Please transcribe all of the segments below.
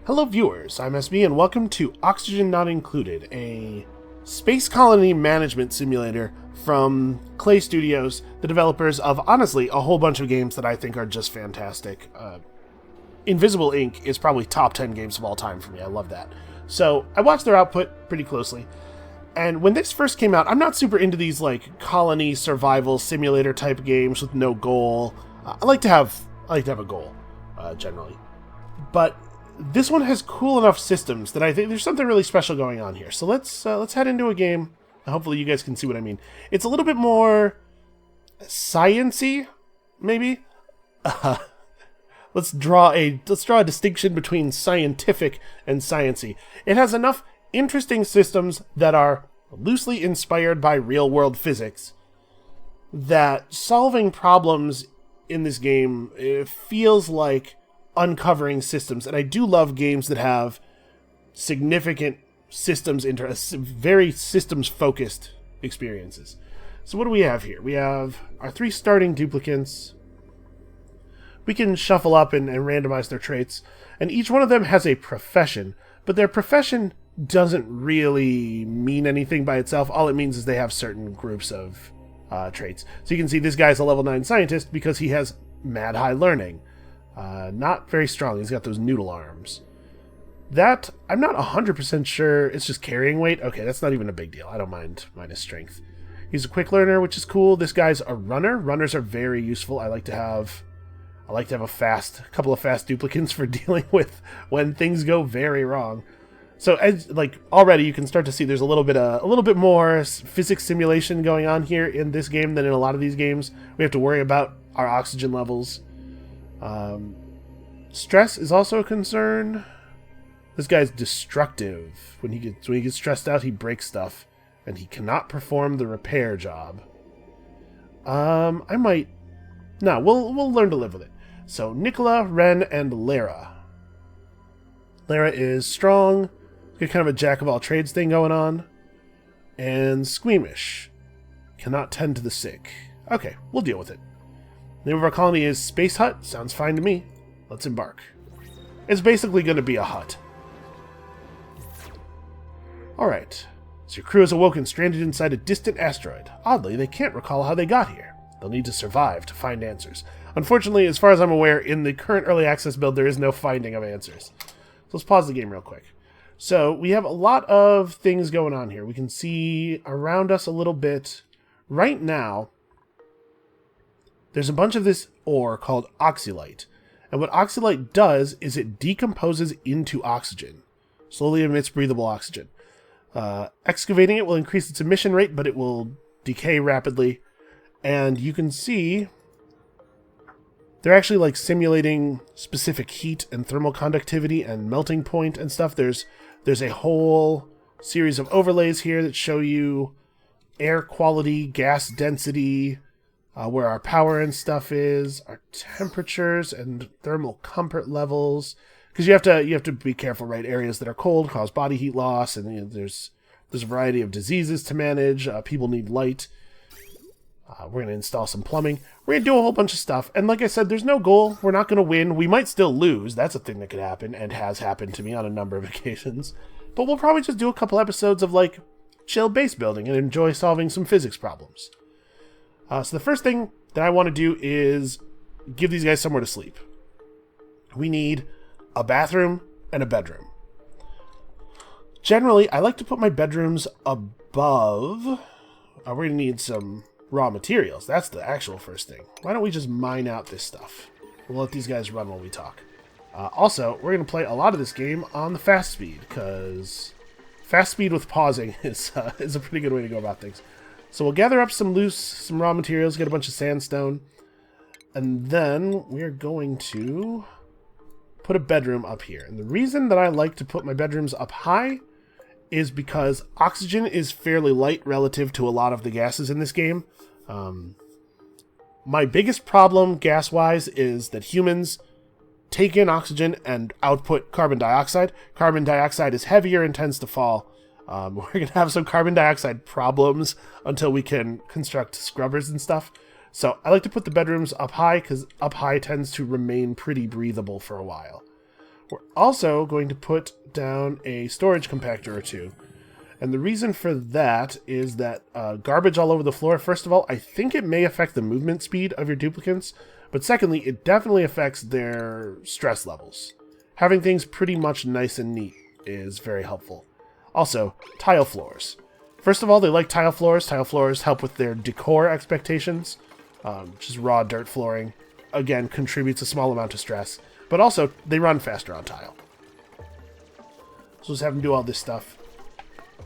Hello viewers, I'm SB and welcome to Oxygen Not Included, a space colony management simulator from Klei Studios, the developers of, honestly, a whole bunch of games that I think are just fantastic. Invisible Inc. is probably top 10 games of all time for me, I love that. So, I watched their output pretty closely, and when this first came out, I'm not super into these, like, colony survival simulator type games with no goal. I like to have a goal, generally. But this one has cool enough systems that I think there's something really special going on here. So let's head into a game. Hopefully you guys can see what I mean. It's a little bit more science-y, maybe. Let's draw a distinction between scientific and science-y. It has enough interesting systems that are loosely inspired by real-world physics that solving problems in this game, it feels like uncovering systems. And I do love games that have significant systems very systems focused experiences. So what do we have here? We have our 3 starting duplicants. We can shuffle up and randomize their traits, and each one of them has a profession, but their profession doesn't really mean anything by itself. All it means is they have certain groups of traits. So you can see this guy's a level 9 scientist because he has mad high learning. Not very strong. He's got those noodle arms. That, I'm not 100% sure. It's just carrying weight. Okay, that's not even a big deal. I don't mind his strength. He's a quick learner, which is cool. This guy's a runner. Runners are very useful. I like to have a couple of fast duplicants for dealing with when things go very wrong. So, already you can start to see there's a little bit more physics simulation going on here in this game than in a lot of these games. We have to worry about our oxygen levels. Stress is also a concern. This guy's destructive. When he gets stressed out, he breaks stuff, and he cannot perform the repair job. We'll learn to live with it. So Nicola, Ren, and Lara. Lara is strong. Got kind of a jack of all trades thing going on, and squeamish. Cannot tend to the sick. Okay, we'll deal with it. The name of our colony is Space Hut. Sounds fine to me. Let's embark. It's basically going to be a hut. Alright. So your crew has awoken stranded inside a distant asteroid. Oddly, they can't recall how they got here. They'll need to survive to find answers. Unfortunately, as far as I'm aware, in the current early access build, there is no finding of answers. So let's pause the game real quick. So we have a lot of things going on here. We can see around us a little bit. Right now, there's a bunch of this ore called oxylite. And what oxylite does is it decomposes into oxygen. Slowly emits breathable oxygen. Excavating it will increase its emission rate, but it will decay rapidly. And you can see they're actually simulating specific heat and thermal conductivity and melting point and stuff. There's a whole series of overlays here that show you air quality, gas density, where our power and stuff is, our temperatures and thermal comfort levels. Because you have to be careful, right? Areas that are cold cause body heat loss, and there's a variety of diseases to manage. People need light. We're going to install some plumbing. We're going to do a whole bunch of stuff. And like I said, there's no goal. We're not going to win. We might still lose. That's a thing that could happen and has happened to me on a number of occasions. But we'll probably just do a couple episodes of chill base building and enjoy solving some physics problems. So the first thing that I want to do is give these guys somewhere to sleep. We need a bathroom and a bedroom. Generally, I like to put my bedrooms above. We're going to need some raw materials. That's the actual first thing. Why don't we just mine out this stuff? We'll let these guys run while we talk. Also, we're going to play a lot of this game on the fast speed, because fast speed with pausing is a pretty good way to go about things. So we'll gather up some raw materials, get a bunch of sandstone, and then we're going to put a bedroom up here. And the reason that I like to put my bedrooms up high is because oxygen is fairly light relative to a lot of the gases in this game. My biggest problem gas-wise is that humans take in oxygen and output carbon dioxide. Carbon dioxide is heavier and tends to fall. We're going to have some carbon dioxide problems until we can construct scrubbers and stuff. So I like to put the bedrooms up high because up high tends to remain pretty breathable for a while. We're also going to put down a storage compactor or two. And the reason for that is that garbage all over the floor, first of all, I think it may affect the movement speed of your duplicants, but secondly, it definitely affects their stress levels. Having things pretty much nice and neat is very helpful. Also, tile floors. First of all, they like tile floors. Tile floors help with their decor expectations. Just raw dirt flooring. Again, contributes a small amount of stress. But also, they run faster on tile. So let's have them do all this stuff.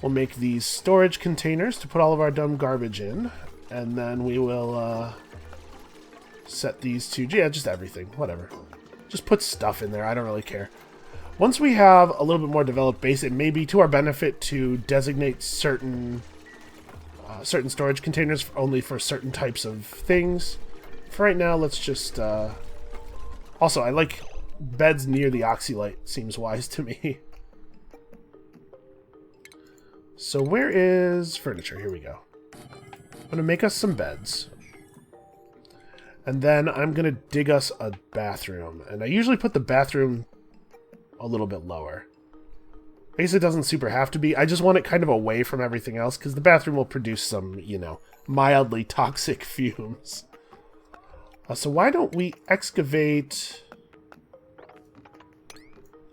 We'll make these storage containers to put all of our dumb garbage in. And then we will set these to, yeah, just everything. Whatever. Just put stuff in there. I don't really care. Once we have a little bit more developed base, it may be to our benefit to designate certain storage containers only for certain types of things. For right now, let's just... Also, I like beds near the oxylite. Seems wise to me. So where is furniture? Here we go. I'm going to make us some beds. And then I'm going to dig us a bathroom. And I usually put the bathroom a little bit lower. I guess it doesn't super have to be. I just want it kind of away from everything else, because the bathroom will produce some, you know, mildly toxic fumes. So why don't we excavate,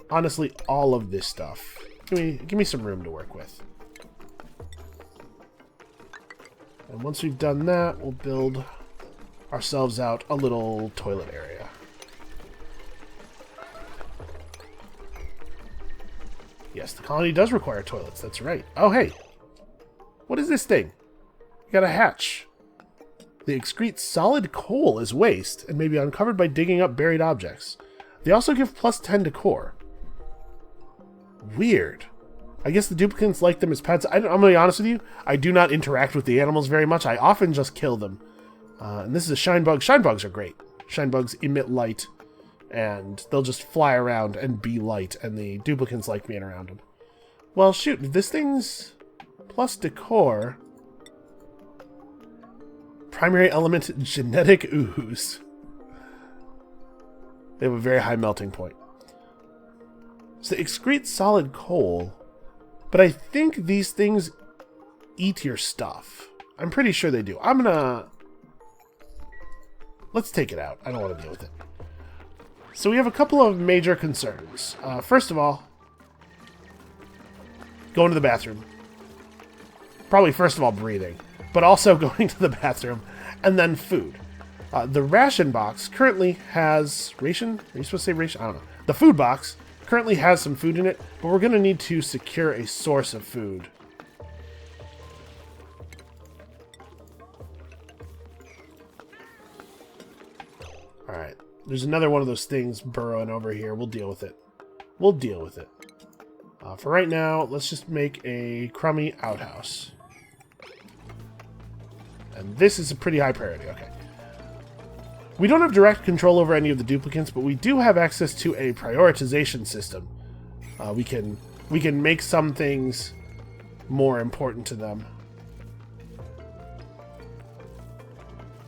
honestly, all of this stuff. Give me some room to work with. And once we've done that, we'll build ourselves out a little toilet area. Yes, the colony does require toilets, that's right. Oh, hey! What is this thing? You got a hatch. They excrete solid coal as waste and may be uncovered by digging up buried objects. They also give +10 to core. Weird. I guess the duplicants like them as pets. I'm going to be honest with you. I do not interact with the animals very much. I often just kill them. And this is a shine bug. Shine bugs are great. Shine bugs emit light, and they'll just fly around and be light, and the duplicants like being around them. Well, shoot, this thing's plus decor. Primary element, genetic ooze. They have a very high melting point. So they excrete solid coal. But I think these things eat your stuff. I'm pretty sure they do. I'm gonna... Let's take it out. I don't want to deal with it. So we have a couple of major concerns. First of all, going to the bathroom. Probably first of all breathing, but also going to the bathroom, and then food. The ration box currently has... Ration? Are you supposed to say ration? I don't know. The food box currently has some food in it, but we're going to need to secure a source of food. Alright, there's another one of those things burrowing over here. We'll deal with it. We'll deal with it. For right now, let's just make a crummy outhouse. And this is a pretty high priority, okay. We don't have direct control over any of the duplicants, but we do have access to a prioritization system. We can make some things more important to them.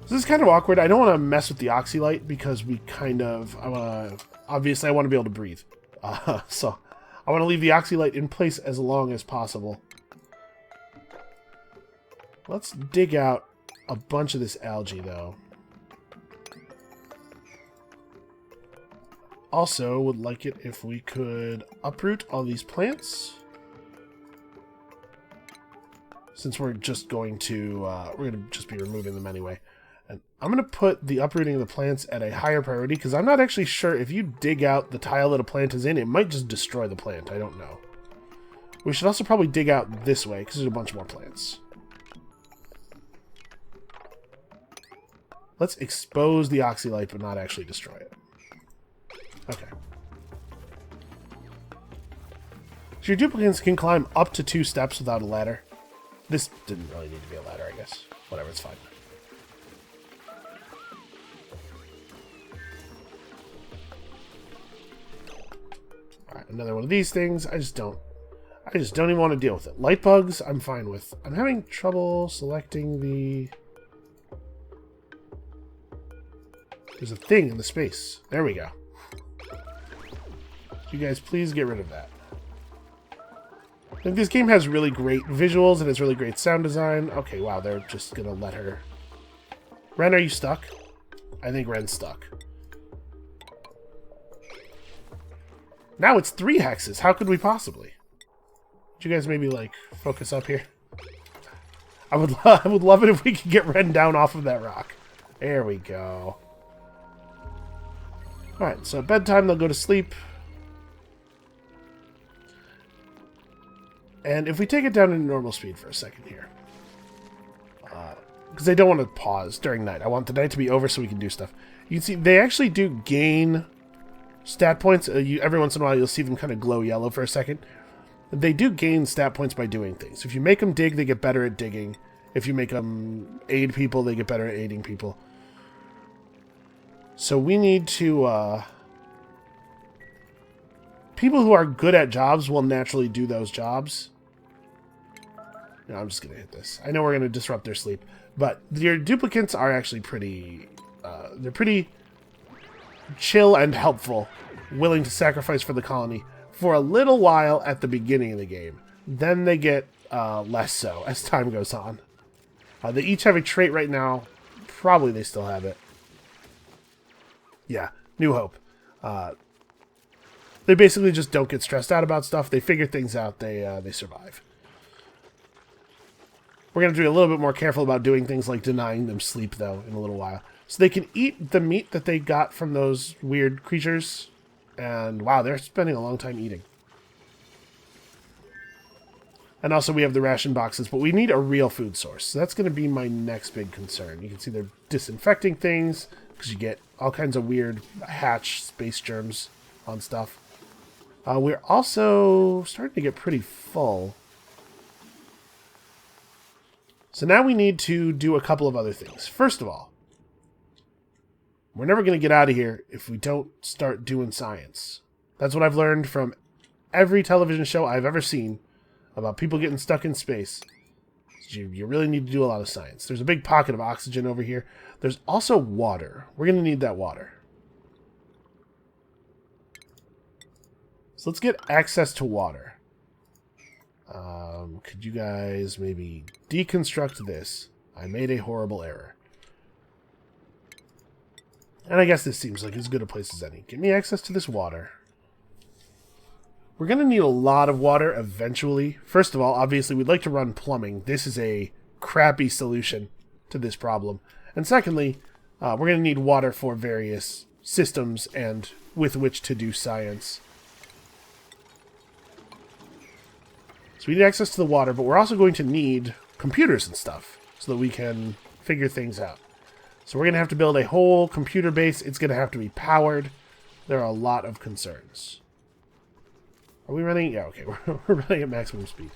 This is kind of awkward. I don't want to mess with the oxylite because we kind of... obviously, I want to be able to breathe. So I want to leave the oxylite in place as long as possible. Let's dig out a bunch of this algae, though. Also, would like it if we could uproot all these plants. Since we're just going to, we're going to just be removing them anyway. And I'm going to put the uprooting of the plants at a higher priority, because I'm not actually sure if you dig out the tile that a plant is in, it might just destroy the plant. I don't know. We should also probably dig out this way, because there's a bunch more plants. Let's expose the oxylite, but not actually destroy it. Okay. So your duplicants can climb up to 2 steps without a ladder. This didn't really need to be a ladder, I guess. Whatever, it's fine. Alright, another one of these things. I just don't even want to deal with it. Light bugs, I'm fine with. I'm having trouble selecting the... There's a thing in the space. There we go. You guys please get rid of that. I think this game has really great visuals and it's really great sound design. Okay, wow, they're just gonna let her... Ren, are you stuck? I think Ren's stuck. Now it's 3 hexes. How could we possibly? Would you guys maybe, like, focus up here? I would love it if we could get Ren down off of that rock. There we go. Alright, so at bedtime they'll go to sleep. And if we take it down to normal speed for a second here. Because they don't want to pause during night. I want the night to be over so we can do stuff. You can see they actually do gain stat points. Every once in a while you'll see them kind of glow yellow for a second. They do gain stat points by doing things. If you make them dig, they get better at digging. If you make them aid people, they get better at aiding people. So we need to... people who are good at jobs will naturally do those jobs. No, I'm just going to hit this. I know we're going to disrupt their sleep. But your duplicants are actually pretty... they're pretty chill and helpful. Willing to sacrifice for the colony for a little while at the beginning of the game. Then they get less so as time goes on. They each have a trait right now. Probably they still have it. Yeah, New Hope. They basically just don't get stressed out about stuff. They figure things out. They survive. We're going to be a little bit more careful about doing things like denying them sleep, though, in a little while. So they can eat the meat that they got from those weird creatures. And, wow, they're spending a long time eating. And also we have the ration boxes, but we need a real food source. So that's going to be my next big concern. You can see they're disinfecting things, because you get all kinds of weird hatch space germs on stuff. We're also starting to get pretty full. So now we need to do a couple of other things. First of all, we're never going to get out of here if we don't start doing science. That's what I've learned from every television show I've ever seen about people getting stuck in space. You really need to do a lot of science. There's a big pocket of oxygen over here. There's also water. We're going to need that water. So let's get access to water. Could you guys maybe deconstruct this? I made a horrible error. And I guess this seems like as good a place as any. Give me access to this water. We're going to need a lot of water eventually. First of all, obviously, we'd like to run plumbing. This is a crappy solution to this problem. And secondly, we're going to need water for various systems and with which to do science. So we need access to the water, but we're also going to need computers and stuff so that we can figure things out. So we're going to have to build a whole computer base. It's going to have to be powered. There are a lot of concerns. Are we running? Yeah, okay. We're running at maximum speed.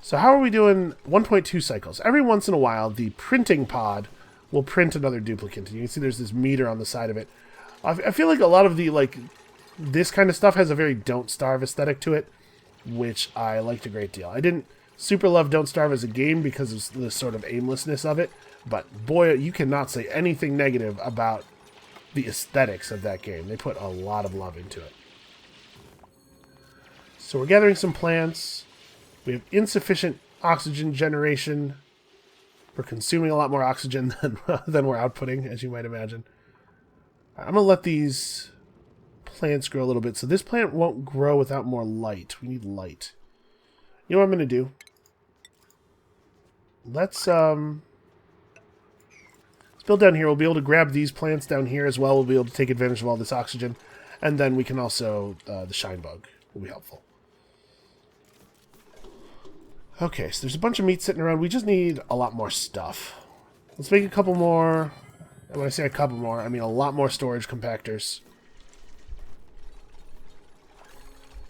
So how are we doing 1.2 cycles? Every once in a while, the printing pod will print another duplicant. And you can see there's this meter on the side of it. I feel like a lot of the, this kind of stuff has a very Don't Starve aesthetic to it, which I liked a great deal. I didn't super love Don't Starve as a game because of the sort of aimlessness of it, but boy, you cannot say anything negative about the aesthetics of that game. They put a lot of love into it. So we're gathering some plants. We have insufficient oxygen generation. We're consuming a lot more oxygen than we're outputting, as you might imagine. I'm going to let these plants grow a little bit. So this plant won't grow without more light. We need light. You know what I'm going to do? Let's build down here. We'll be able to grab these plants down here as well. We'll be able to take advantage of all this oxygen. And then we can also, the shine bug will be helpful. Okay, so there's a bunch of meat sitting around. We just need a lot more stuff. Let's make a couple more. And when I say a couple more, I mean a lot more storage compactors.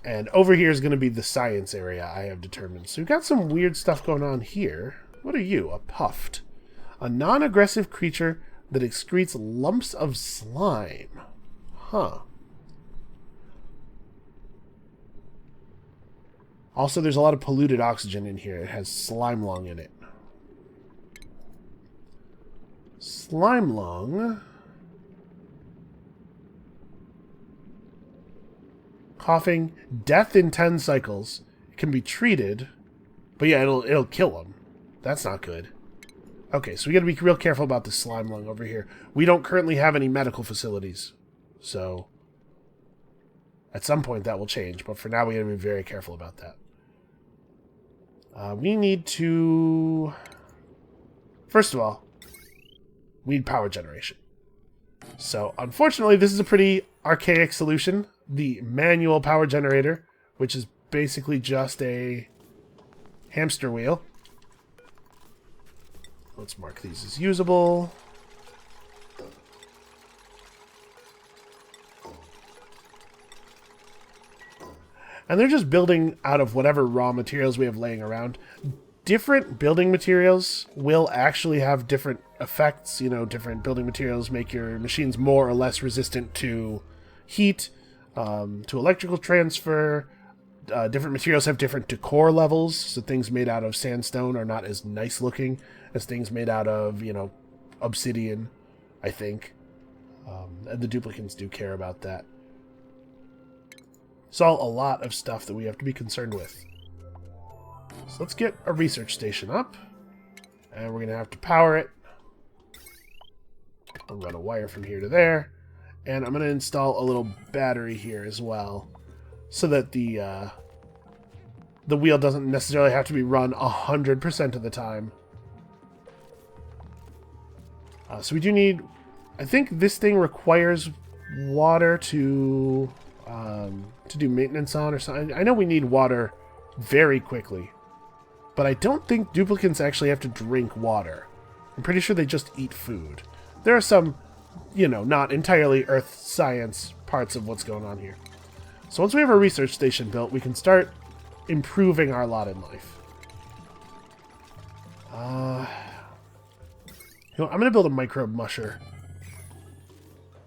And over here is going to be the science area I have determined. So we've got some weird stuff going on here. What are you? A puffed. A non-aggressive creature that excretes lumps of slime. Huh. Also, there's a lot of polluted oxygen in here. It has slime lung in it. Slime lung. coughing, death in 10 cycles. It can be treated, but yeah, it'll kill them. That's not good. Okay, so we gotta be real careful about this slime lung over here. We don't currently have any medical facilities, so at some point that will change, but for now we gotta be very careful about that. We need to... First of all, we need power generation. So, unfortunately, this is a pretty archaic solution. The manual power generator, which is basically just a hamster wheel. Let's mark these as usable. And they're just building out of whatever raw materials we have laying around. Different building materials will actually have different effects. You know, different building materials make your machines more or less resistant to heat, to electrical transfer. Different materials have different decor levels, so things made out of sandstone are not as nice looking as things made out of, you know, obsidian, I think. And the duplicants do care about that. It's all a lot of stuff that we have to be concerned with. So let's get a research station up, and we're going to have to power it. I'll run a wire from here to there, and I'm going to install a little battery here as well, so that the wheel doesn't necessarily have to be run 100% of the time. So we do need... I think this thing requires water to do maintenance on or something. I know we need water very quickly, but I don't think duplicants actually have to drink water. I'm pretty sure they just eat food. There are some, you know, not entirely earth science parts of what's going on here. So once we have a research station built, we can start improving our lot in life. You know, I'm going to build a microbe musher.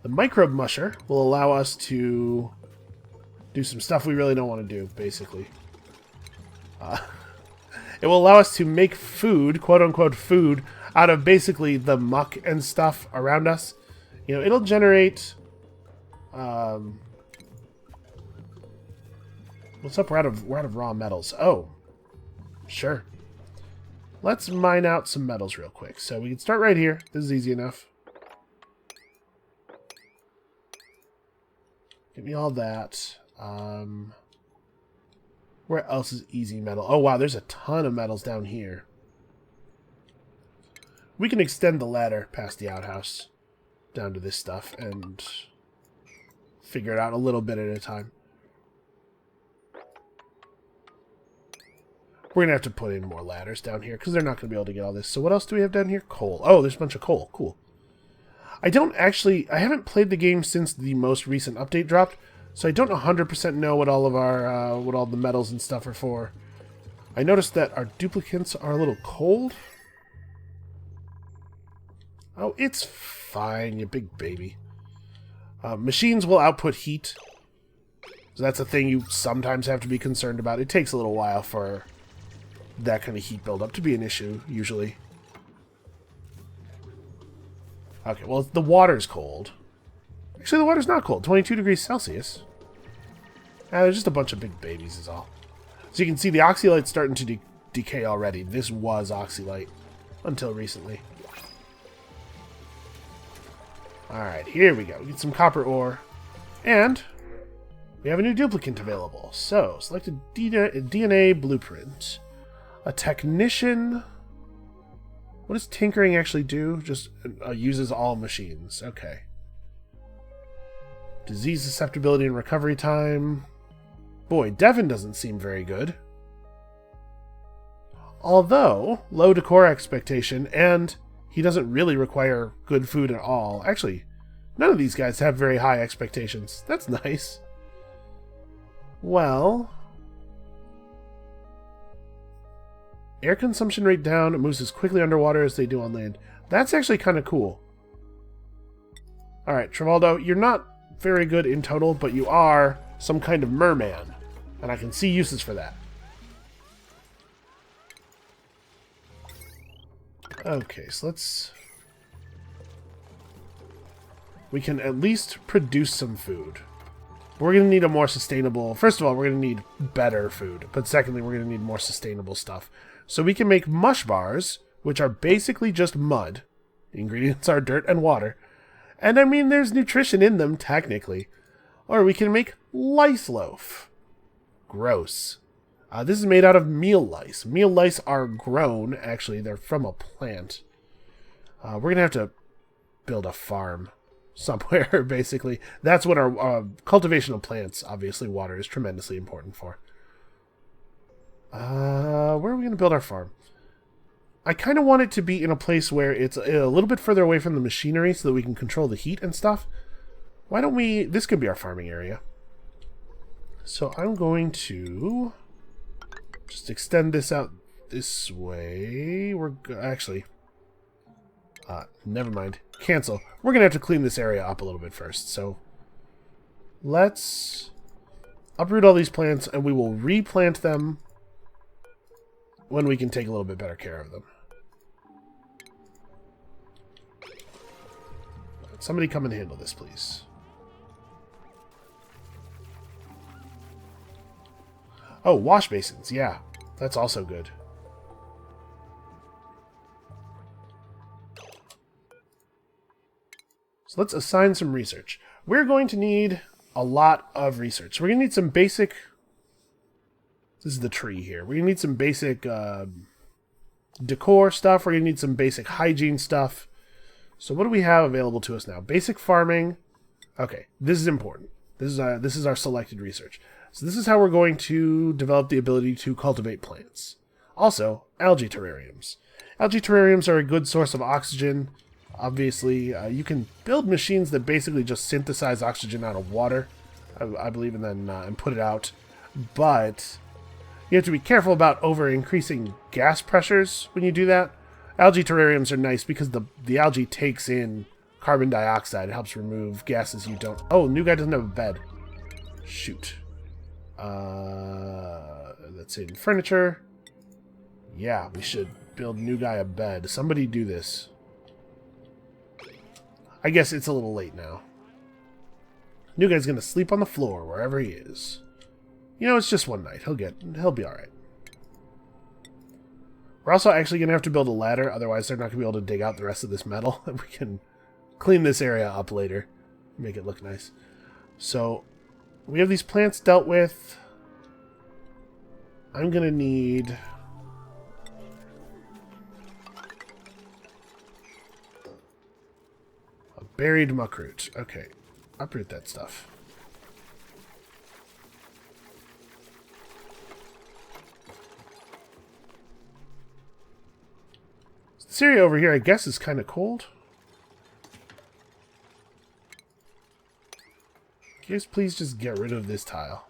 The microbe musher will allow us to do some stuff we really don't want to do, basically. It will allow us to make food, quote-unquote food, out of basically the muck and stuff around us. You know, it'll generate... What's up? We're out of raw metals. Oh, sure. Let's mine out some metals real quick. So we can start right here. This is easy enough. Give me all that. Where else is easy metal? Oh, wow, there's a ton of metals down here. We can extend the ladder past the outhouse down to this stuff and figure it out a little bit at a time. We're going to have to put in more ladders down here because they're not going to be able to get all this. So what else do we have down here? Coal. Oh, there's a bunch of coal. Cool. I haven't played the game since the most recent update dropped, so I don't 100% know what all of our, what all the metals and stuff are for. I noticed that our duplicants are a little cold. Oh, it's fine, you big baby. Machines will output heat, so that's a thing you sometimes have to be concerned about. It takes a little while for that kind of heat buildup to be an issue, usually. Okay, well, the water's cold. Actually, the water's not cold. 22 degrees Celsius. There's just a bunch of big babies is all. So you can see the oxylite's starting to decay already. This was oxylite until recently. Alright, here we go. We get some copper ore. And we have a new duplicant available. So, select a DNA blueprint. A technician... What does tinkering actually do? Just uses all machines. Okay. Disease susceptibility and recovery time. Boy, Devin doesn't seem very good. Although, low decor expectation, and he doesn't really require good food at all. Actually, none of these guys have very high expectations. That's nice. Well... Air consumption rate down. It moves as quickly underwater as they do on land. That's actually kind of cool. Alright, Travaldo, you're not very good in total, but you are some kind of merman. And I can see uses for that. Okay, so let's... We can at least produce some food. We're going to need a more sustainable... First of all, we're going to need better food. But secondly, we're going to need more sustainable stuff. So we can make mush bars, which are basically just mud. The ingredients are dirt and water. And I mean, there's nutrition in them, technically. Or we can make lice loaf. Gross. This is made out of meal lice. Meal lice are grown, actually. They're from a plant. We're going to have to build a farm somewhere, basically. That's what our cultivation of plants, obviously, water is tremendously important for. Where are we going to build our farm? I kind of want it to be in a place where it's a little bit further away from the machinery so that we can control the heat and stuff. Why don't we... This could be our farming area. So I'm going to just extend this out this way. We're actually... never mind. Cancel. We're going to have to clean this area up a little bit first. So let's uproot all these plants and we will replant them when we can take a little bit better care of them. Somebody come and handle this, please. Oh, wash basins. Yeah, that's also good. So let's assign some research. We're going to need a lot of research. We're going to need some basic... This is the tree here. We're going to need some basic decor stuff. We're going to need some basic hygiene stuff. So what do we have available to us now? Basic farming. Okay, this is important. This is our selected research. So this is how we're going to develop the ability to cultivate plants. Also, algae terrariums. Algae terrariums are a good source of oxygen. Obviously, you can build machines that basically just synthesize oxygen out of water, I believe, and then and put it out. But you have to be careful about over-increasing gas pressures when you do that. Algae terrariums are nice because the algae takes in carbon dioxide. It helps remove gases you don't... Oh, new guy doesn't have a bed. Shoot. That's in furniture. Yeah, we should build new guy a bed. Somebody do this. I guess it's a little late now. New guy's gonna sleep on the floor wherever he is. You know, it's just one night. He'll be alright. We're also actually gonna have to build a ladder, otherwise they're not gonna be able to dig out the rest of this metal. And we can clean this area up later. Make it look nice. So, we have these plants dealt with. I'm gonna need... a buried muckroot. Okay, uproot that stuff. This area over here, I guess, is kind of cold. Can you guys please just get rid of this tile?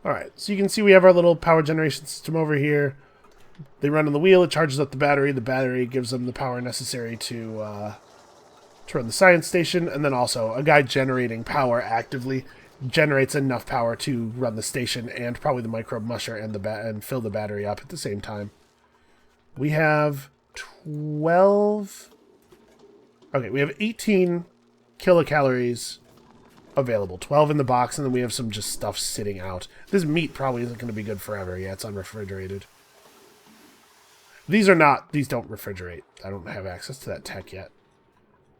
Alright, so you can see we have our little power generation system over here. They run on the wheel, it charges up the battery. The battery gives them the power necessary to run the science station. And then also, a guy generating power actively generates enough power to run the station and probably the microbe musher and fill the battery up at the same time. We have 12... Okay, we have 18 kilocalories available. 12 in the box, and then we have some just stuff sitting out. This meat probably isn't going to be good forever. Yeah, it's unrefrigerated. These don't refrigerate. I don't have access to that tech yet.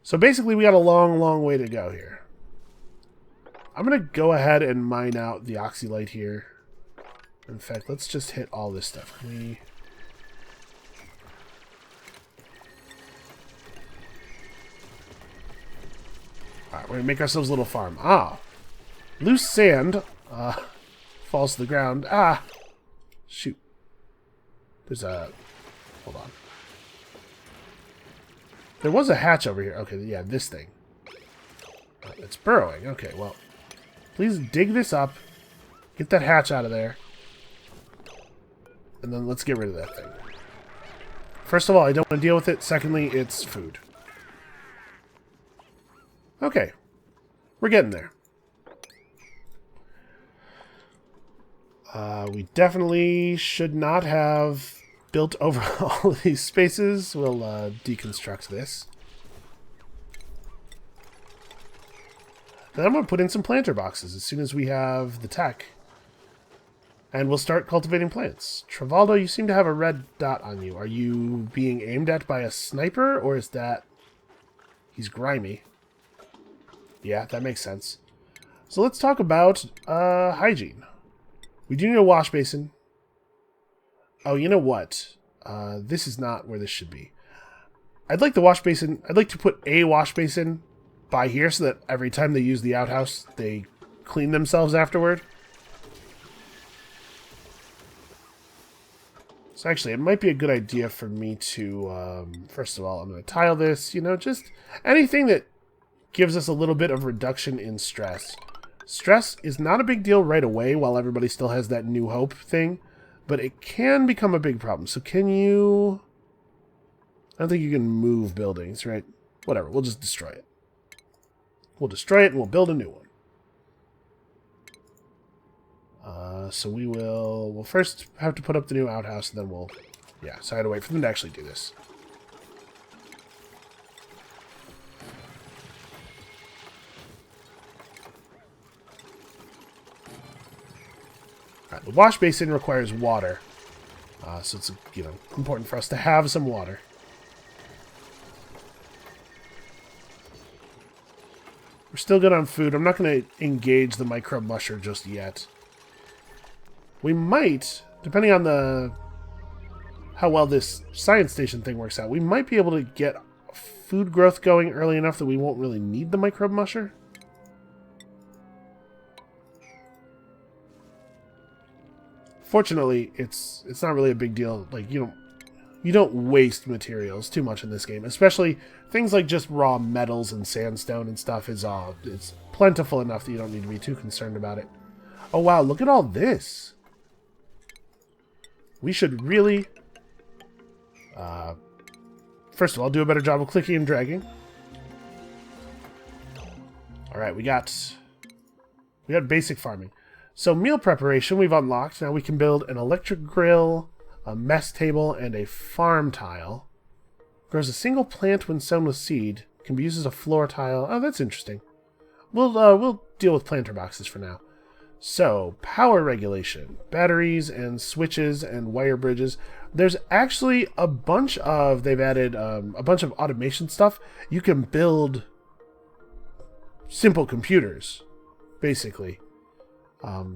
So basically, we got a long, long way to go here. I'm going to go ahead and mine out the oxylite here. In fact, let's just hit all this stuff. Alright, we're going to make ourselves a little farm. Ah! Loose sand falls to the ground. Ah! Shoot. There's a... Hold on. There was a hatch over here. Okay, yeah, this thing. It's burrowing. Okay, well... Please dig this up. Get that hatch out of there. And then let's get rid of that thing. First of all, I don't want to deal with it. Secondly, it's food. Okay. We're getting there. We definitely should not have built over all of these spaces. We'll deconstruct this. Then I'm going to put in some planter boxes as soon as we have the tech. And we'll start cultivating plants. Travaldo, you seem to have a red dot on you. Are you being aimed at by a sniper, or is that... He's grimy. Yeah, that makes sense. So let's talk about hygiene. We do need a wash basin. Oh, you know what? This is not where this should be. I'd like the wash basin... I'd like to put a wash basin by here so that every time they use the outhouse, they clean themselves afterward. So actually, it might be a good idea for me to, first of all, I'm going to tile this, you know, just anything that gives us a little bit of reduction in stress. Stress is not a big deal right away while everybody still has that new hope thing, but it can become a big problem. So can you... I don't think you can move buildings, right? Whatever, we'll just destroy it. We'll destroy it and we'll build a new one. So we'll first have to put up the new outhouse, and then we'll... Yeah, so I had to wait for them to actually do this. Alright, the wash basin requires water. So it's, you know, important for us to have some water. We're still good on food. I'm not going to engage the microbe musher just yet. We might, depending on how well this science station thing works out, we might be able to get food growth going early enough that we won't really need the microbe musher. Fortunately, it's not really a big deal. Like, you don't waste materials too much in this game, especially things like just raw metals and sandstone and stuff it's plentiful enough that you don't need to be too concerned about it. Oh wow, look at all this. We should really, first of all, do a better job of clicking and dragging. All right, we got basic farming. So meal preparation we've unlocked. Now we can build an electric grill, a mess table, and a farm tile. Grows a single plant when sown with seed. Can be used as a floor tile. Oh, that's interesting. We'll deal with planter boxes for now. So, power regulation, batteries and switches and wire bridges. There's actually a bunch of, they've added a bunch of automation stuff. You can build simple computers, basically,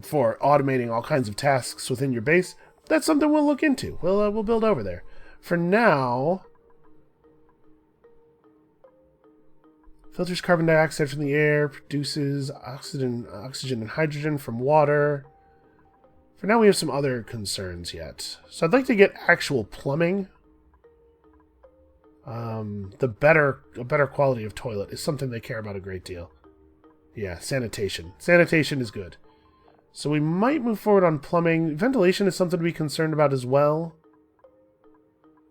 for automating all kinds of tasks within your base. That's something we'll look into. We'll build over there. For now, filters carbon dioxide from the air, produces oxygen and hydrogen from water. For now, we have some other concerns yet. So I'd like to get actual plumbing. A better quality of toilet is something they care about a great deal. Yeah, sanitation. Sanitation is good. So we might move forward on plumbing. Ventilation is something to be concerned about as well.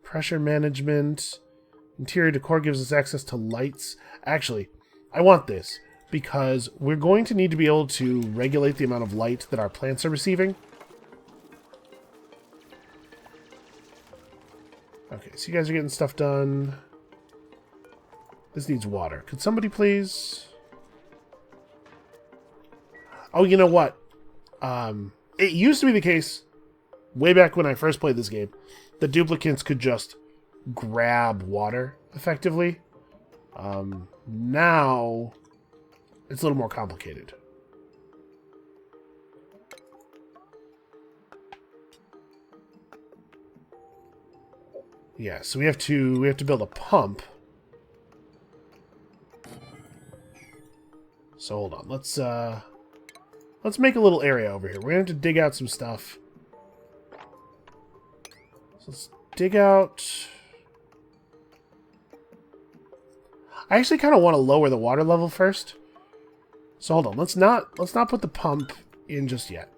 Pressure management. Interior decor gives us access to lights. Actually, I want this because we're going to need to be able to regulate the amount of light that our plants are receiving. Okay, so you guys are getting stuff done. This needs water. Could somebody please... Oh, you know what? It used to be the case, way back when I first played this game, the duplicants could just grab water, effectively. Now, it's a little more complicated. Yeah, so we have to build a pump. So hold on, let's make a little area over here. We're gonna have to dig out some stuff. So let's dig out. I actually kind of want to lower the water level first. So hold on, let's not put the pump in just yet.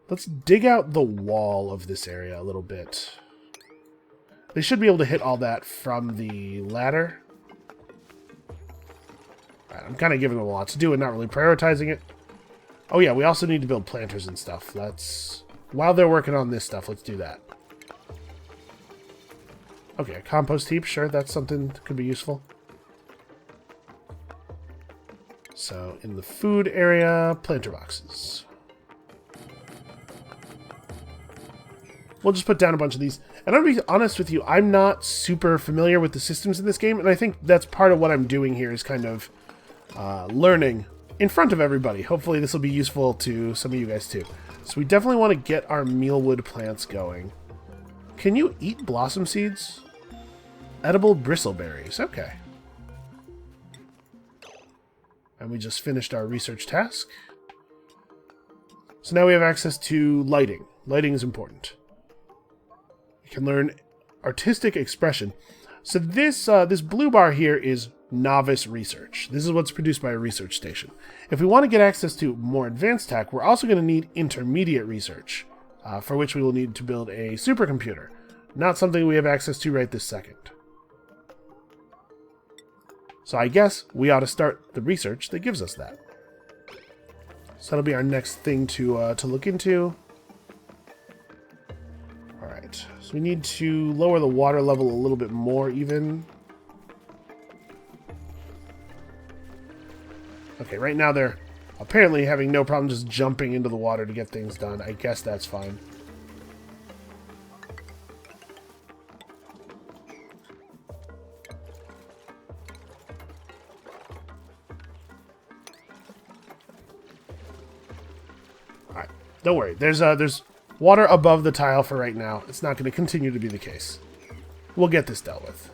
Let's dig out the wall of this area a little bit. They should be able to hit all that from the ladder. All right, I'm kind of giving them a lot to do and not really prioritizing it. Oh yeah, we also need to build planters and stuff. While they're working on this stuff, let's do that. Okay, a compost heap, sure, that's something that could be useful. So in the food area, planter boxes. We'll just put down a bunch of these. And I'm going to be honest with you, I'm not super familiar with the systems in this game, and I think that's part of what I'm doing here is kind of learning in front of everybody. Hopefully this will be useful to some of you guys too. So we definitely want to get our mealwood plants going. Can you eat blossom seeds? Edible bristleberries. Okay. And we just finished our research task. So now we have access to lighting. Lighting is important. You can learn artistic expression. So this blue bar here is novice research. This is what's produced by a research station. If we want to get access to more advanced tech, we're also going to need intermediate research, for which we will need to build a supercomputer. Not something we have access to right this second. So I guess we ought to start the research that gives us that. So that'll be our next thing to look into. Alright, so we need to lower the water level a little bit more even. Okay, right now they're apparently having no problem just jumping into the water to get things done. I guess that's fine. Alright, don't worry. There's water above the tile for right now. It's not going to continue to be the case. We'll get this dealt with.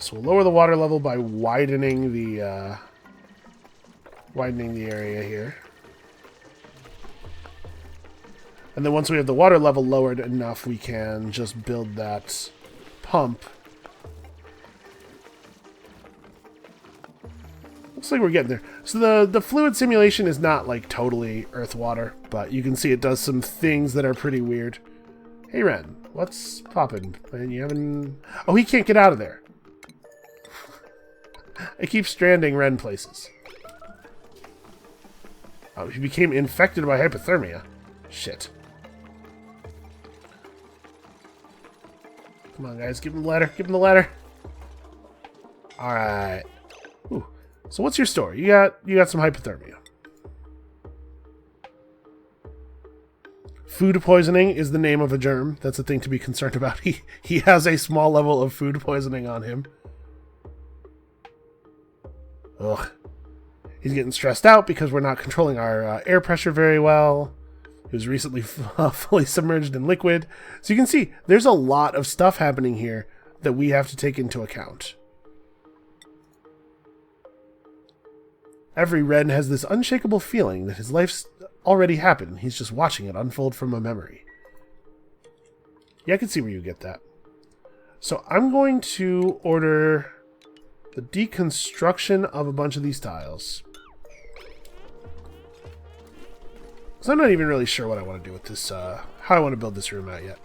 So we'll lower the water level by widening the area here. And then once we have the water level lowered enough, we can just build that pump. Looks like we're getting there. So the fluid simulation is not like totally earth water, but you can see it does some things that are pretty weird. Hey Ren, what's poppin'? Man, you haven't... Oh, he can't get out of there. I keep stranding Ren places. Oh, he became infected by hypothermia. Shit. Come on, guys. Give him the ladder. Give him the ladder. Alright. Ooh. So what's your story? You got some hypothermia. Food poisoning is the name of a germ. That's a thing to be concerned about. He has a small level of food poisoning on him. Ugh. He's getting stressed out because we're not controlling our air pressure very well. He was recently fully submerged in liquid. So you can see, there's a lot of stuff happening here that we have to take into account. Every Ren has this unshakable feeling that his life's already happened. He's just watching it unfold from a memory. Yeah, I can see where you get that. So I'm going to order the deconstruction of a bunch of these tiles. So I'm not even really sure what I want to do with this, how I want to build this room out yet.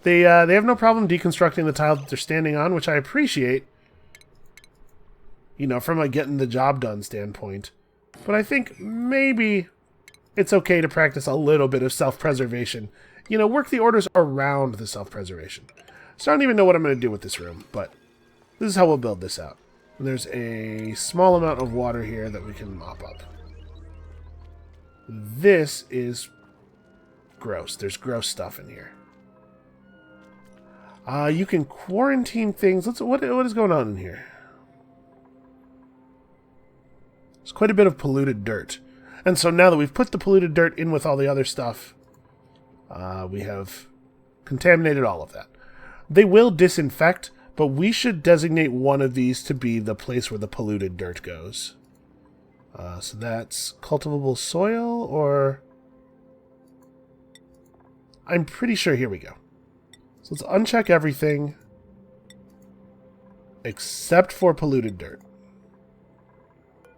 They have no problem deconstructing the tile that they're standing on, which I appreciate. You know, from a getting the job done standpoint. But I think maybe it's okay to practice a little bit of self-preservation. You know, work the orders around the self-preservation. So I don't even know what I'm going to do with this room, but this is how we'll build this out. And there's a small amount of water here that we can mop up. This is gross. There's gross stuff in here. You can quarantine things. What is going on in here? There's quite a bit of polluted dirt. And so now that we've put the polluted dirt in with all the other stuff, we have contaminated all of that. They will disinfect, but we should designate one of these to be the place where the polluted dirt goes. So that's cultivable soil, or... I'm pretty sure, here we go. So let's uncheck everything except for polluted dirt.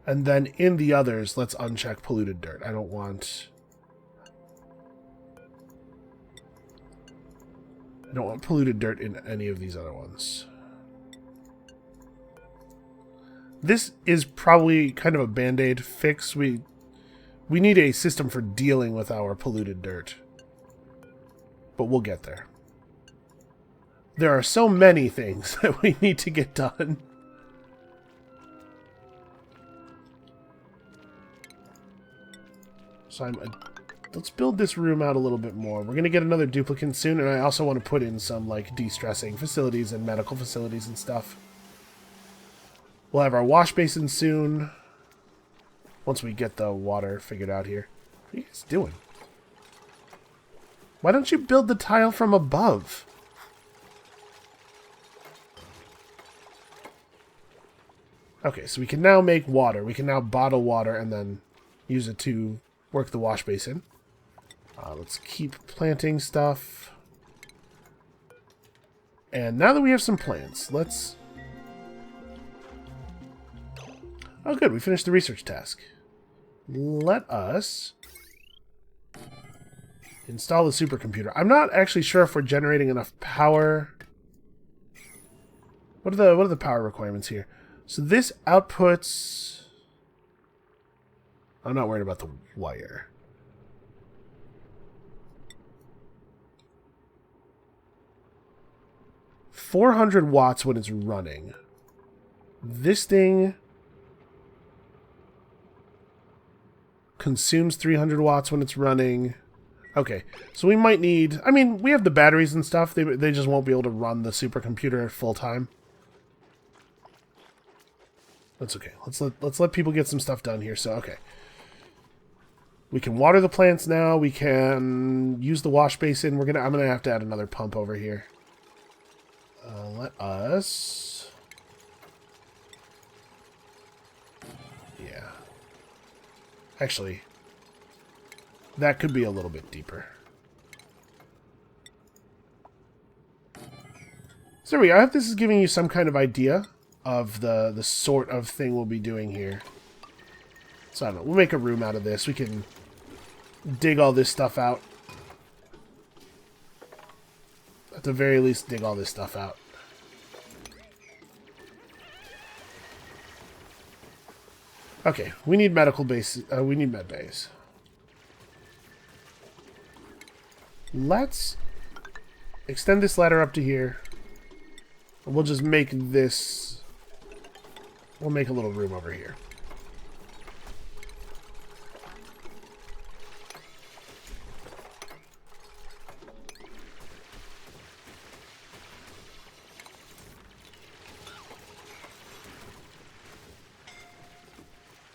And then in the others, let's uncheck polluted dirt. I don't want polluted dirt in any of these other ones. This is probably kind of a band-aid fix. We need a system for dealing with our polluted dirt. But we'll get there. There are so many things that we need to get done. So let's build this room out a little bit more. We're going to get another duplicant soon, and I also want to put in some, like, de-stressing facilities and medical facilities and stuff. We'll have our wash basin soon, once we get the water figured out here. What are you guys doing? Why don't you build the tile from above? Okay, so we can now make water. We can now bottle water and then use it to work the wash basin. Let's keep planting stuff. And now that we have some plants, let's... Oh, good. We finished the research task. Let us install the supercomputer. I'm not actually sure if we're generating enough power. What are the power requirements here? So this outputs... I'm not worried about the wire. $400 when it's running. This thing consumes 300 watts when it's running. Okay, so we might need... I mean, we have the batteries and stuff. They just won't be able to run the supercomputer full time. That's okay. Let's let people get some stuff done here. So, okay. We can water the plants now. We can use the wash basin. I'm gonna have to add another pump over here. Let us... Yeah. Actually, that could be a little bit deeper. So there we go. I hope this is giving you some kind of idea of the sort of thing we'll be doing here. So I don't know. We'll make a room out of this. We can dig all this stuff out. At the very least, dig all this stuff out. Okay, we need medical base. We need med bays. Let's extend this ladder up to here. And we'll just make this... We'll make a little room over here.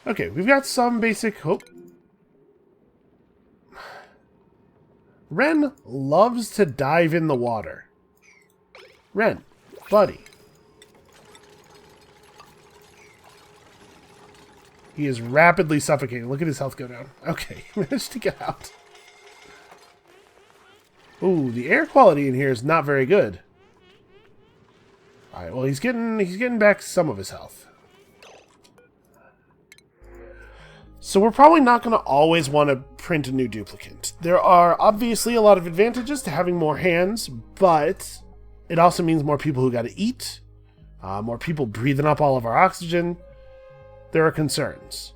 Okay, we've got some basic hope. Ren loves to dive in the water. Ren, buddy. He is rapidly suffocating. Look at his health go down. Okay, he managed to get out. Ooh, the air quality in here is not very good. Alright, well he's getting back some of his health. So we're probably not going to always want to print a new duplicant. There are obviously a lot of advantages to having more hands, but it also means more people who got to eat, more people breathing up all of our oxygen. There are concerns.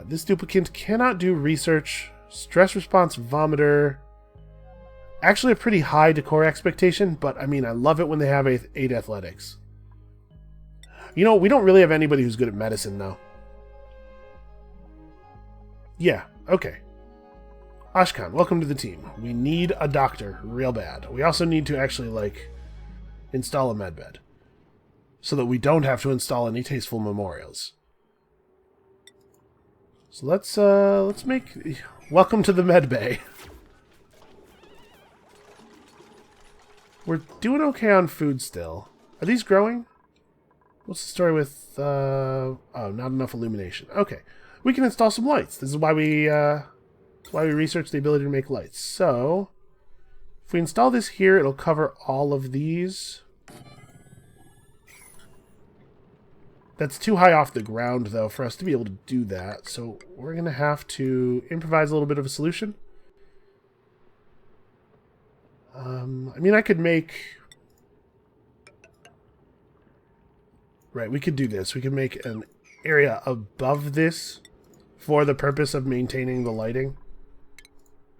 This duplicant cannot do research, stress response vomiter. Actually a pretty high decor expectation, but I mean, I love it when they have 8 athletics. You know, we don't really have anybody who's good at medicine, though. Yeah, okay. Ashkan, welcome to the team. We need a doctor real bad. We also need to actually, like, install a medbed. So that we don't have to install any tasteful memorials. So let's make... Welcome to the med bay. We're doing okay on food still. Are these growing? What's the story with... Oh, not enough illumination. Okay. We can install some lights. This is why we researched the ability to make lights. So, if we install this here, it'll cover all of these. That's too high off the ground, though, for us to be able to do that. So, we're going to have to improvise a little bit of a solution. I mean, I could make... Right, we could do this. We could make an area above this for the purpose of maintaining the lighting.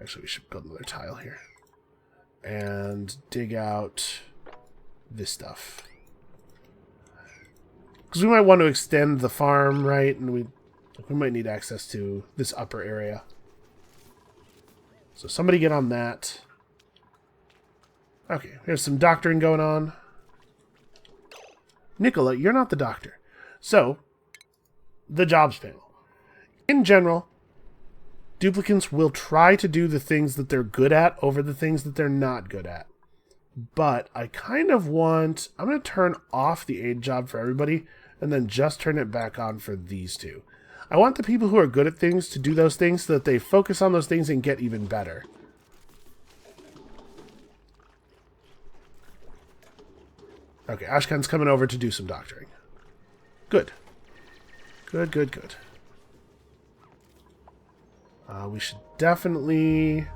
Actually, we should build another tile here. and dig out this stuff. Because we might want to extend the farm, right? And we might need access to this upper area. So somebody get on that. Okay, there's some doctoring going on. Nicola, you're not the doctor. So, the jobs panel. In general, duplicants will try to do the things that they're good at over the things that they're not good at. But I kind of want... I'm going to turn off the aid job for everybody and then just turn it back on for these two. I want the people who are good at things to do those things so that they focus on those things and get even better. Okay, Ashkan's coming over to do some doctoring. Good. Good, good, good. We should definitely...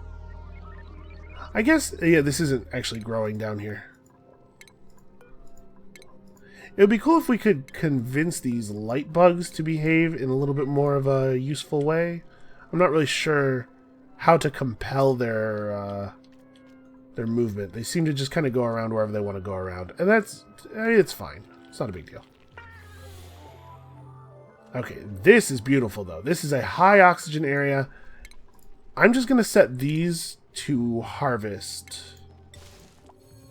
I guess, yeah, this isn't actually growing down here. It would be cool if we could convince these light bugs to behave in a little bit more of a useful way. I'm not really sure how to compel their movement. They seem to just kind of go around wherever they want to go around. And that's... it's fine. It's not a big deal. Okay, this is beautiful, though. This is a high oxygen area. I'm just going to set these to harvest.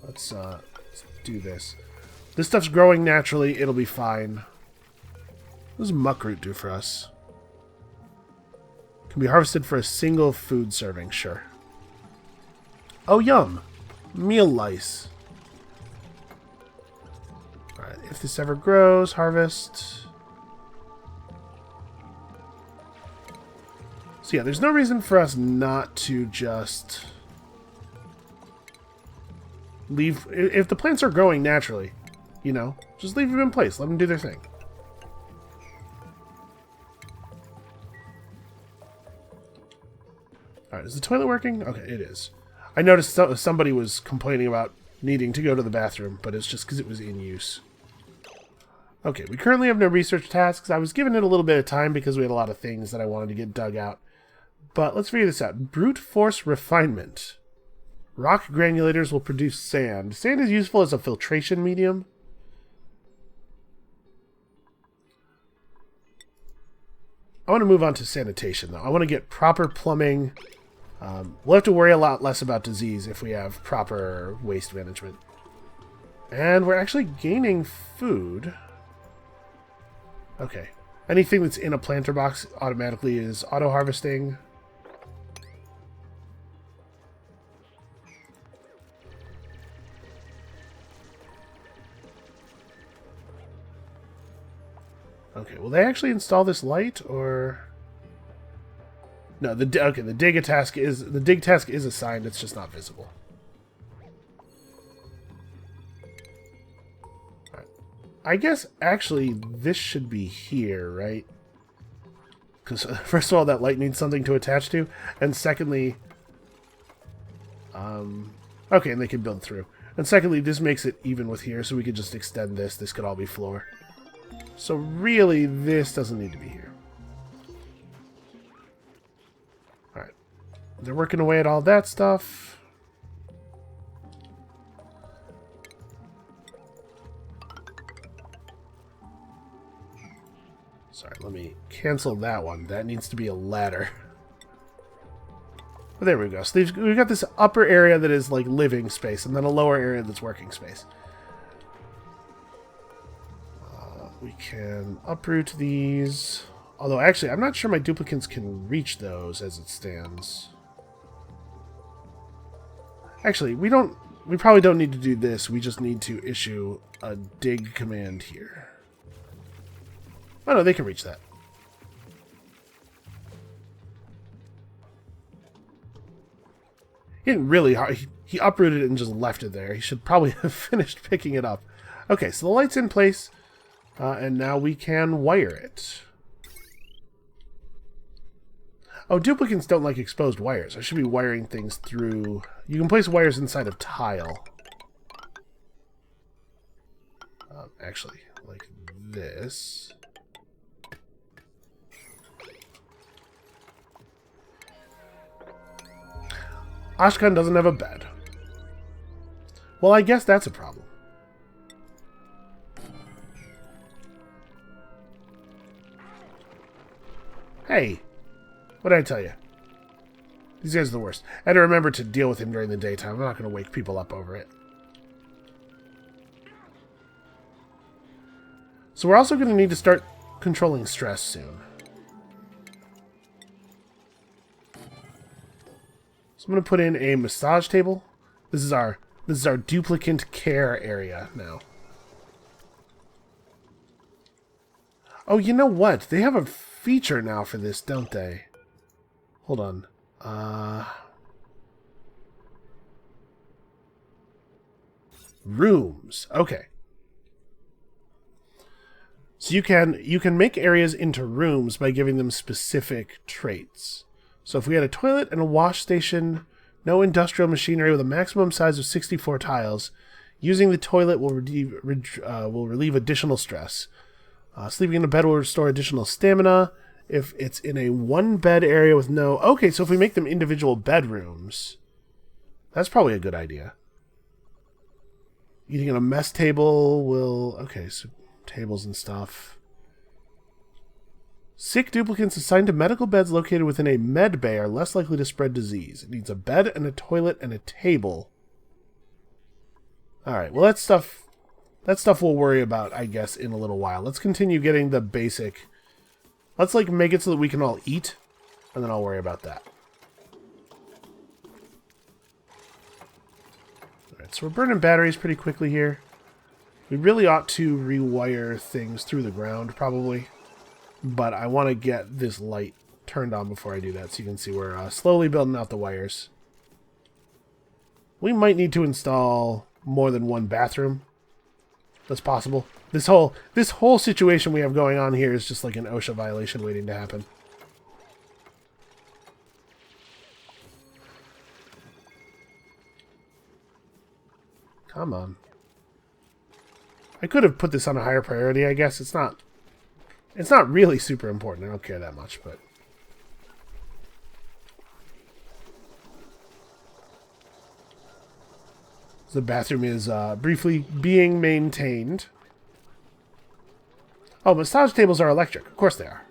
Let's do this. This stuff's growing naturally. It'll be fine. What does muckroot do for us? Can be harvested for a single food serving. Sure. Oh, yum. Meal lice. Alright, if this ever grows, harvest. So yeah, there's no reason for us not to just leave... If the plants are growing naturally, you know, just leave them in place. Let them do their thing. Alright, is the toilet working? Okay, it is. I noticed somebody was complaining about needing to go to the bathroom, but it's just because it was in use. Okay, we currently have no research tasks. I was giving it a little bit of time because we had a lot of things that I wanted to get dug out. But let's figure this out. Brute force refinement. Rock granulators will produce sand. Sand is useful as a filtration medium. I want to move on to sanitation, though. I want to get proper plumbing. We'll have to worry a lot less about disease if we have proper waste management. And we're actually gaining food. Okay. Anything that's in a planter box automatically is auto-harvesting. Okay, will they actually install this light, or... No, the dig task is assigned, it's just not visible. Right. I guess, actually, this should be here, right? Because, first of all, that light needs something to attach to, and secondly... okay, and they can build through. And secondly, this makes it even with here, so we could just extend this. This could all be floor. So really, this doesn't need to be here. Alright. They're working away at all that stuff. Sorry, let me cancel that one. That needs to be a ladder. But there we go. So we've got this upper area that is like living space, and then a lower area that's working space. We can uproot these. Although, actually, I'm not sure my duplicants can reach those as it stands. Actually, we probably don't need to do this. We just need to issue a dig command here. Oh, no, they can reach that. He didn't really... He uprooted it and just left it there. He should probably have finished picking it up. Okay, so the light's in place. And now we can wire it. Oh, duplicants don't like exposed wires. I should be wiring things through... You can place wires inside of tile. Actually, like this. Ashkan doesn't have a bed. Well, I guess that's a problem. Hey, what did I tell you? These guys are the worst. I had to remember to deal with him during the daytime. I'm not going to wake people up over it. So we're also going to need to start controlling stress soon. So I'm going to put in a massage table. This is our duplicant care area now. Oh, you know what? They have a feature now for this, don't they? Hold on. Rooms. Okay. So you can make areas into rooms by giving them specific traits. So if we had a toilet and a wash station, no industrial machinery with a maximum size of 64 tiles, using the toilet will relieve additional stress. Sleeping in a bed will restore additional stamina. If it's in a one-bed area with no... Okay, so if we make them individual bedrooms, that's probably a good idea. Eating on a mess table will... Okay, so tables and stuff. Sick duplicants assigned to medical beds located within a med bay are less likely to spread disease. It needs a bed and a toilet and a table. Alright, well that stuff we'll worry about, I guess, in a little while. Let's continue getting the basic... Let's, like, make it so that we can all eat, and then I'll worry about that. Alright, so we're burning batteries pretty quickly here. We really ought to rewire things through the ground, probably. But I want to get this light turned on before I do that, so you can see we're slowly building out the wires. We might need to install more than one bathroom. That's possible. This whole situation we have going on here is just like an OSHA violation waiting to happen. Come on. I could have put this on a higher priority, I guess. It's not really super important. I don't care that much, but... The bathroom is briefly being maintained. Oh, massage tables are electric. Of course they are.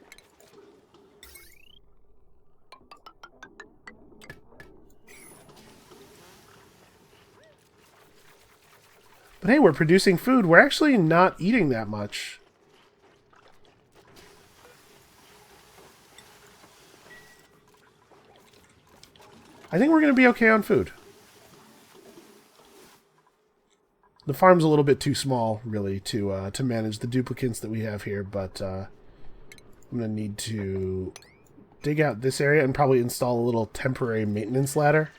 But hey, we're producing food. We're actually not eating that much. I think we're going to be okay on food. The farm's a little bit too small, really, to manage the duplicants that we have here, but I'm going to need to dig out this area and probably install a little temporary maintenance ladder.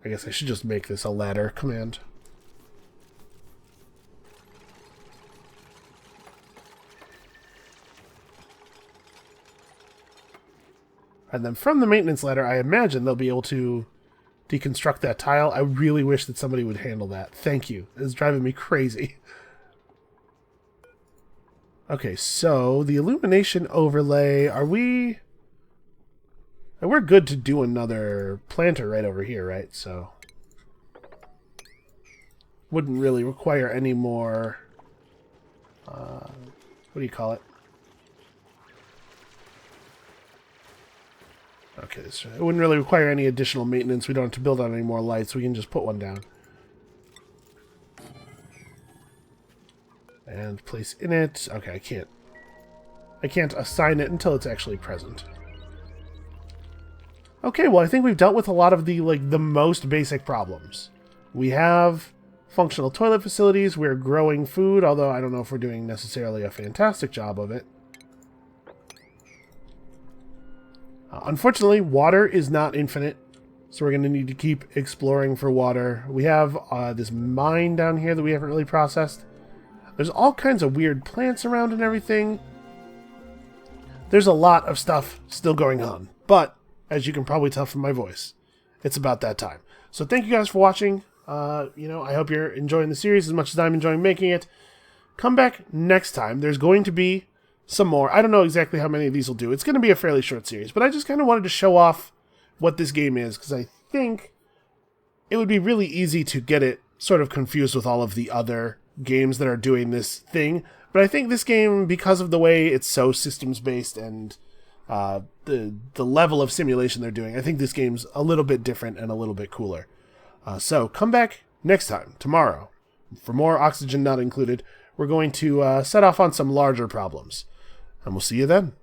I guess I should just make this a ladder command. And then from the maintenance ladder, I imagine they'll be able to deconstruct that tile. I really wish that somebody would handle that. Thank you. It's driving me crazy. Okay, so the illumination overlay, we're good to do another planter right over here, right? So wouldn't really require any more, what do you call it? Okay, so it wouldn't really require any additional maintenance. We don't have to build on any more lights. We can just put one down. And place in it. Okay, I can't assign it until it's actually present. Okay, well I think we've dealt with a lot of the most basic problems. We have functional toilet facilities. We're growing food, although I don't know if we're doing necessarily a fantastic job of it. Unfortunately, water is not infinite, so we're going to need to keep exploring for water. We have this mine down here that we haven't really processed. There's all kinds of weird plants around and everything. There's a lot of stuff still going on, but as you can probably tell from my voice, it's about that time. So thank you guys for watching. I hope you're enjoying the series as much as I'm enjoying making it. Come back next time. There's going to be some more. I don't know exactly how many of these will do. It's going to be a fairly short series, but I just kind of wanted to show off what this game is, because I think it would be really easy to get it sort of confused with all of the other games that are doing this thing. But I think this game, because of the way it's so systems-based and the level of simulation they're doing, I think this game's a little bit different and a little bit cooler. So come back next time, tomorrow, for more Oxygen Not Included. We're going to set off on some larger problems. And we'll see you then.